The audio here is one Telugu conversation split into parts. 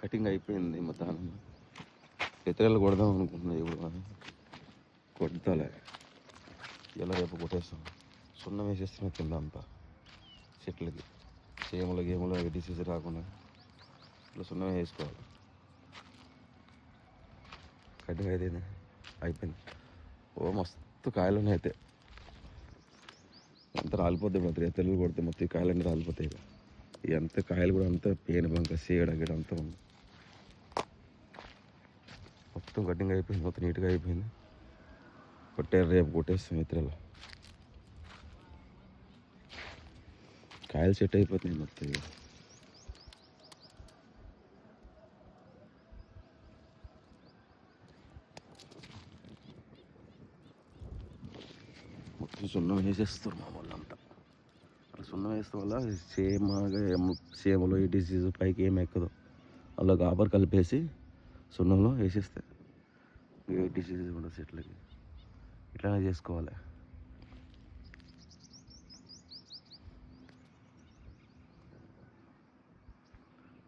కటింగ్ అయిపోయింది మొత్తం. ఇతరులు కొడదాం అనుకుంటున్నా, ఇప్పుడు కొడతాలే. ఇలా రేపు కొట్టేస్తాం. సున్నం వేసేస్తున్నా కింద అంతా చెట్లకి, చీమలు గేములు డిసీజ్ రాకుండా ఇట్లా సున్నం వేసుకోవాలి. కటింగ్ అయితే అయిపోయింది. ఓ మస్తు కాయలు ఉన్నాయి. అయితే అంత రాలిపోతాయి మొత్తం, ఇతరులు కొడితే మొత్తం ఈ కాయలన్నీ రాలిపోతాయి. ఎంత కాయలు కూడా అంత పేను బంక సీడ గిడ అంతా ఉంది. మొత్తం కటింగ్ అయిపోయింది, మొత్తం నీట్గా అయిపోయింది. కొట్టారు, రేపు కొట్టేస్తాం. ఇతరులు కాయలు సెట్ అయిపోతున్నాయి మొత్తం. మొత్తం సున్నం వేసేస్తారు మా వాళ్ళంతా. అలా సున్నం వేస్తాం వల్ల చీమలు ఈ డిసీజ్ పైకి ఏమి ఎక్కదు. అలా గాబర్ కలిపేసి సున్నంలో వేసేస్తాయి. ఏ డిసీజ్ ఉండదు చెట్లకి. ఇట్లానే చేసుకోవాలి.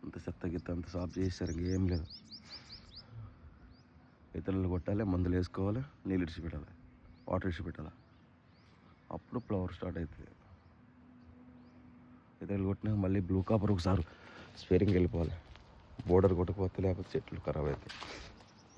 అంత చెత్త గిత్త అంత సాఫ్ చేసేసరికి ఏం లేదు. ఇతరులు కొట్టాలి, మందులు వేసుకోవాలి, నీళ్ళు ఇడిచిపెట్టాలి, వాటర్ ఇడిచిపెట్టాలి. అప్పుడు ఫ్లవర్ స్టార్ట్ అవుతుంది. ఇతరులు కొట్టినాక మళ్ళీ బ్లూ కాపర్ ఒకసారి స్పేరింగ్కి వెళ్ళిపోవాలి. బోర్డర్ కొట్టకపోతే లేకపోతే చెట్లు ఖరాబ్ అవుతాయి.